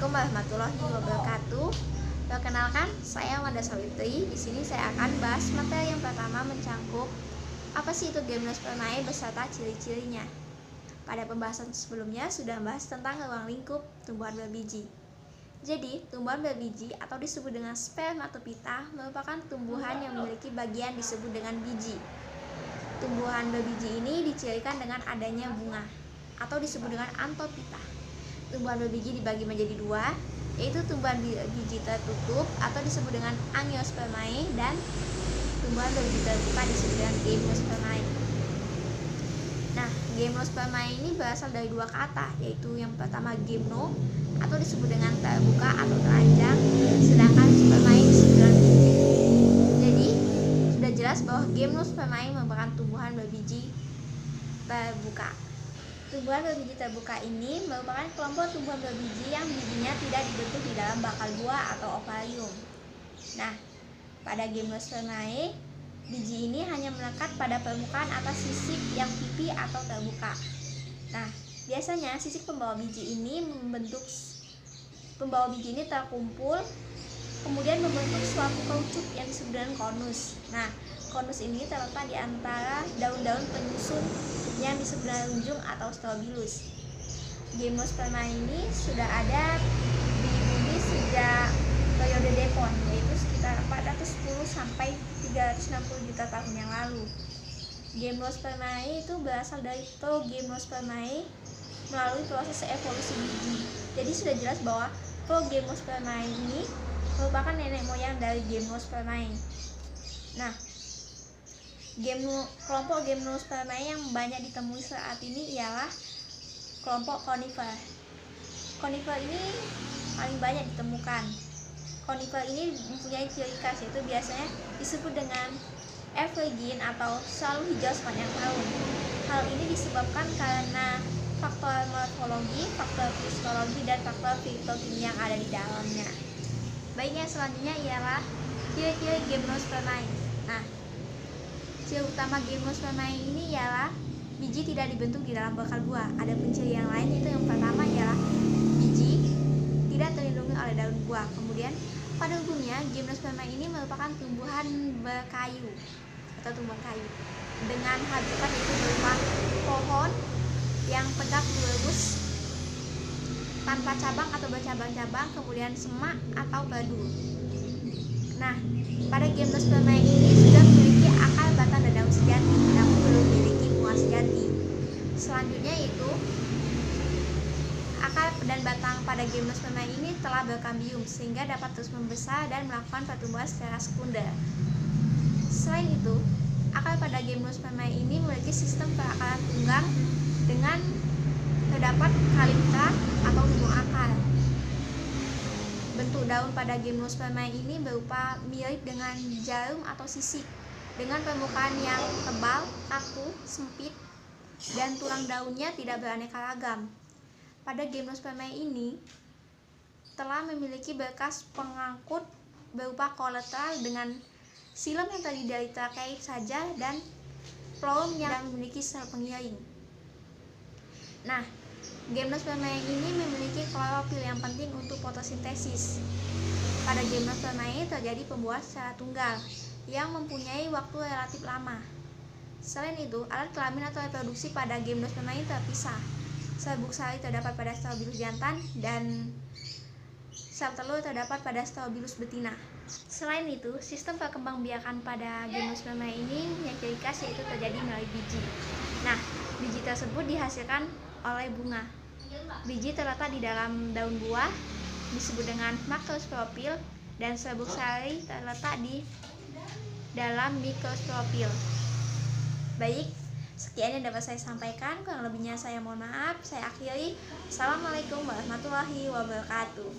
Assalamualaikum warahmatullahi wabarakatuh. Perkenalkan, saya Wanda Sawitri. Di sini saya akan bahas materi yang pertama mencangkup apa sih itu gimnospermae beserta ciri-cirinya. Pada pembahasan sebelumnya sudah membahas tentang ruang lingkup tumbuhan berbiji. Jadi, tumbuhan berbiji atau disebut dengan spermatopita merupakan tumbuhan yang memiliki bagian disebut dengan biji. Tumbuhan berbiji ini dicirikan dengan adanya bunga atau disebut dengan antopita. Tumbuhan berbiji dibagi menjadi dua, yaitu tumbuhan berbiji tertutup atau disebut dengan angiospermae dan tumbuhan berbiji terbuka disebut dengan gimnospermae. Nah, gimnospermae ini berasal dari dua kata, yaitu yang pertama gimno atau disebut dengan terbuka atau telanjang, sedangkan spermae disebut dengan biji. Jadi, sudah jelas bahwa gimnospermae merupakan tumbuhan berbiji terbuka. Tumbuhan berbiji terbuka ini merupakan kelompok tumbuhan berbiji yang bijinya tidak dibentuk di dalam bakal buah atau ovarium. Nah, pada gimnospermae, biji ini hanya melekat pada permukaan atas sisik yang pipi atau terbuka. Nah, biasanya sisik pembawa biji ini terkumpul, kemudian membentuk suatu kaucuk yang disebut dengan konus. Nah, konus ini terletak di antara daun-daun penyusun yang disebut dengan runjung atau strobilus. Gimnospermae ini sudah ada di bumi sejak periode Devon, yaitu sekitar 410 sampai 360 juta tahun yang lalu. Gimnospermae itu berasal dari progimnospermae melalui proses evolusi biji. Jadi sudah jelas bahwa progimnospermae ini merupakan nenek moyang dari gimnospermae. Nah, kelompok gimnospermae yang banyak ditemui saat ini ialah kelompok conifer. Conifer ini paling banyak ditemukan. Conifer ini mempunyai ciri khas, yaitu biasanya disebut dengan evergreen atau selalu hijau sepanjang tahun. Hal ini disebabkan karena faktor morfologi, faktor histologi, dan faktor fitokimia yang ada di dalamnya. Baik, yang selanjutnya ialah ciri-ciri gimnospermae. Nah, ciri utama gimnospermae ini ialah biji tidak dibentuk di dalam bakal buah. Ada ciri yang lain, yaitu yang pertama ialah biji tidak terlindungi oleh daun buah. Kemudian pada umumnya gimnospermae ini merupakan tumbuhan berkayu atau tumbuhan kayu dengan habitat yaitu berupa pohon yang tegak lurus tanpa cabang atau bercabang-cabang, kemudian semak atau badu. Nah, pada gimnospermae ini sudah memiliki akar, batang, dan daun sejati, namun belum memiliki bunga sejati. Selanjutnya yaitu akar dan batang pada gimnospermae ini telah berkambium sehingga dapat terus membesar dan melakukan pertumbuhan secara sekunder. Selain itu, akar pada gimnospermae ini memiliki sistem perakaran tunggang dengan terdapat kalyptra atau ujung akar. Bentuk daun pada gimnospermae ini berupa mirip dengan jarum atau sisik dengan permukaan yang tebal, kaku, sempit, dan tulang daunnya tidak beraneka ragam. Pada gimnospermae ini telah memiliki berkas pengangkut berupa kolateral dengan xilem yang terdiri dari trakeit saja dan phloem yang memiliki sel pengiring. Nah, gimnospermae ini memiliki klorofil yang penting untuk fotosintesis. Pada gimnospermae terjadi pembuahan secara tunggal yang mempunyai waktu relatif lama. Selain itu, alat kelamin atau reproduksi pada gimnospermae terpisah. Serbuk sari terdapat pada strobilus jantan dan sel telur terdapat pada strobilus betina. Selain itu, sistem perkembangbiakan pada gimnospermae ini yang ciri khas yaitu terjadi melalui biji. Nah, biji tersebut dihasilkan oleh bunga. Biji terletak di dalam daun buah disebut dengan makrosporofil dan serbuk sari terletak di dalam mikrosporofil. Baik, sekian yang dapat saya sampaikan. Kurang lebihnya saya mohon maaf. Saya akhiri. Assalamualaikum warahmatullahi wabarakatuh.